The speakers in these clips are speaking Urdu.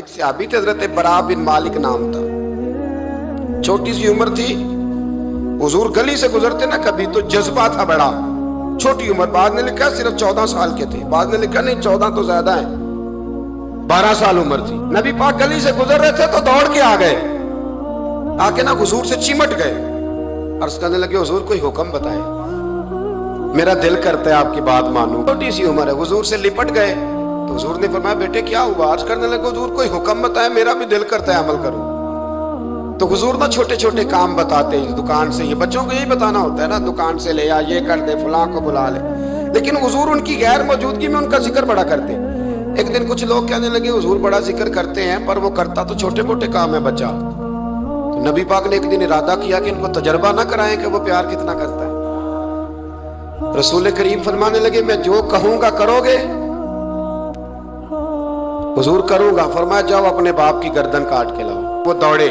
ایک صحابی تھے حضرت برا بن مالک نام تھا، چھوٹی سی عمر تھی، حضور گلی سے گزرتے نا کبھی تو جذبہ تھا بڑا، چھوٹی عمر، بعد نے لکھا صرف 14 سال کے تھے، بعد نے لکھا نہیں 14 تو زیادہ ہیں، 12 سال عمر تھی۔ نبی پاک گلی سے گزر رہے تھے تو دوڑ کے آ گئے، آ کے نا حضور سے چمٹ گئے، عرض کرنے لگے حضور کوئی حکم بتائے، میرا دل کرتا ہے آپ کی بات مانوں، چھوٹی سی عمر ہے۔ حضور سے لپٹ گئے تو حضور نے فرمایا بیٹے کیا ہوا؟ عرض کرنے لگے حضور کوئی حکم بتائے، میرا بھی دل کرتا ہے عمل کروں۔ تو حضور نا چھوٹے چھوٹے کام بتاتے ہیں، دکان سے، یہ بچوں کو یہی بتانا ہوتا ہے نا، دکان سے لے آ، یہ کر دے، فلاں کو بلا لے، لیکن حضور ان کی غیر موجودگی میں ان کا ذکر بڑا کرتے۔ ایک دن کچھ لوگ کہنے لگے حضور بڑا ذکر کرتے ہیں پر وہ کرتا تو چھوٹے موٹے کام ہے بچہ۔ تو نبی پاک نے ایک دن ارادہ کیا کہ ان کو تجربہ نہ کرائیں کہ وہ پیار کتنا کرتا ہے۔ رسول کریم فرمانے لگے میں جو کہوں گا کرو گے؟ حضور کروں گا۔ فرمایا جاؤ اپنے باپ کی گردن کاٹ کے لاؤ۔ وہ دوڑے۔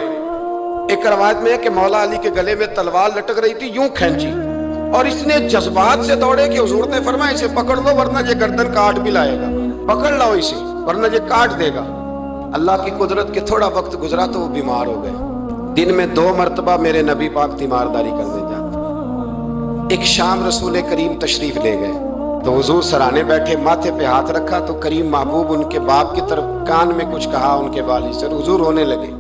ایک روایت میں ہے کہ مولا علی کے گلے میں تلوار لٹک رہی تھی، یوں کھینچی اور اس نے جذبات سے دوڑے کہ حضور نے فرمایا اسے پکڑ لو ورنہ یہ گردن کاٹ بھی لائے گا، پکڑ لو اسے ورنہ یہ کاٹ دے گا۔ اللہ کی قدرت کے تھوڑا وقت گزرا تو وہ بیمار ہو گئے۔ دن میں 2 مرتبہ میرے نبی پاک تیمارداری کرنے جاتے۔ ایک شام رسول کریم تشریف لے گئے تو حضور سرانے بیٹھے، ماتھے پہ ہاتھ رکھا تو کریم محبوب ان کے باپ کی طرف کان میں کچھ کہا ان کے والد سے، حضور رونے لگے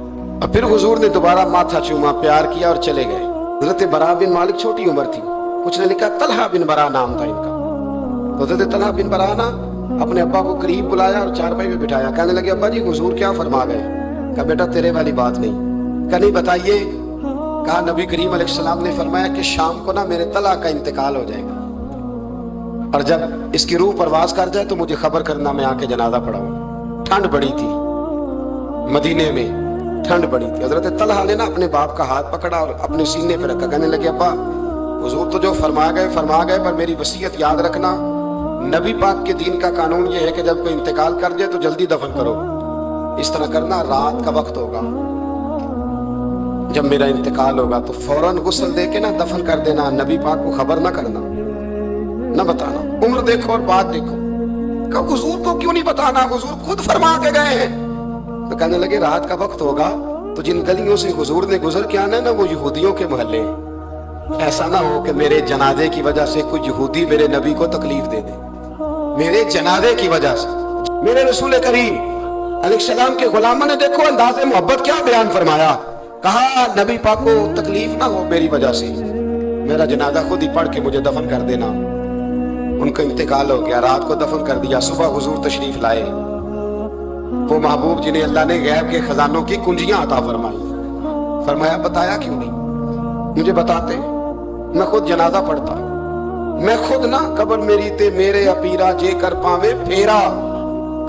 اور پھر حضور نے دوبارہ ماتھا چوما، پیار کیا اور چلے گئے۔ حضرت برا بن مالک چھوٹی عمر تھی، کچھ نے لکھا طلحہ بن برا نام تھا ان کا۔ تو حضرت طلحہ بن برا نا اپنے ابا کو قریب بلایا اور چارپائی پہ بٹھایا، کہنے لگے ابا جی حضور کیا فرما گئے؟ کہا بیٹا تیرے والی بات نہیں۔ کہا نہیں بتائیے؟ کہا نبی کریم علیہ السلام نے فرمایا کہ شام کو نا میرے طلحہ کا انتقال ہو جائے گا اور جب اس کی روح پرواز کر جائے تو مجھے خبر کرنا، میں آ کے جنازہ پڑھاؤں۔ ٹھنڈ بڑی تھی، مدینے میں ٹھنڈ بڑی تھی۔ حضرت طلحہ نے نا اپنے باپ کا ہاتھ پکڑا اور اپنے سینے پہ رکھا، کہنے لگے ابا حضور تو جو فرما گئے پر میری وصیت یاد رکھنا، نبی پاک کے دین کا قانون یہ ہے کہ جب کوئی انتقال کر جائے تو جلدی دفن کرو، اس طرح کرنا رات کا وقت ہوگا، جب میرا انتقال ہوگا تو فوراً غسل دے کے نا دفن کر دینا، نبی پاک کو خبر نہ کرنا، نہ بتانا، عمر دیکھو اور بات دیکھو۔ کہا حضور کو کیوں نہیں بتانا، حضور خود فرما کے گئے ہیں۔ تو کہنے لگے رات کا وقت ہوگا تو جن گلیوں سے حضور نے گزر کے آنا ہے نا وہ یہودیوں کے محلے ہیں، ایسا نہ ہو کہ میرے جنازے کی وجہ سے کوئی یہودی میرے نبی کو تکلیف دے دے، میرے جنازے کی وجہ سے۔ میرے رسول کریم علیہ السلام کے غلاموں نے دیکھو انداز محبت کیا بیان فرمایا، کہا نبی پاک کو تکلیف نہ ہو میری وجہ سے، میرا جنازہ خود ہی پڑھ کے مجھے دفن کر دینا۔ ان کا انتقال ہو گیا، رات کو دفن کر دیا، صبح حضور تشریف لائے، وہ محبوب جنہیں اللہ نے غیب کے خزانوں کی کنجیاں عطا فرمائی۔ فرمایا بتایا کیوں نہیں؟ مجھے بتاتے، میں خود جنازہ پڑھتا، میں خود نہ قبر میری تے میرے اپیرا جے کر پاوے پھیرا،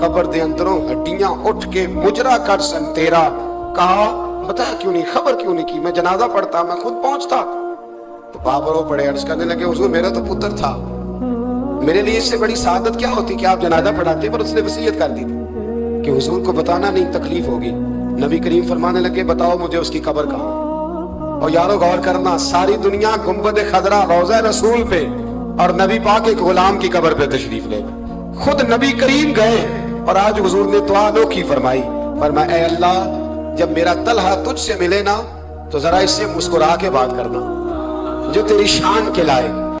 قبر دے اندروں ہڈیاں اٹھ کے مجرا کر سن تیرا۔ کہا بتایا کیوں نہیں، خبر کیوں نہیں کی؟ میں جنازہ پڑھتا، میں خود پہنچتا۔ تو باپ رو پڑے، عرض کرنے لگے حضور میرا تو پتر تھا، میرے لیے اس سے بڑی سعادت کیا ہوتی کہ آپ جنازہ پڑھاتے، پر اس نے وصیت کر دی تھی کہ حضور کو بتانا نہیں، تکلیف ہوگی۔ نبی کریم فرمانے لگے بتاؤ مجھے اس کی قبر کہاں ہے؟ اور یارو غور کرنا، ساری دنیا گنبد خضرا روضہ رسول پہ اور نبی پاک ایک غلام کی قبر پہ تشریف لے گئے، خود نبی کریم گئے اور آج حضور نے دعا انوکھی فرمائی، فرمایا اے اللہ جب میرا طلحہ تجھ سے ملے نا تو ذرا اس سے مسکرا کے بات کرنا جو تیری شان کے لائے۔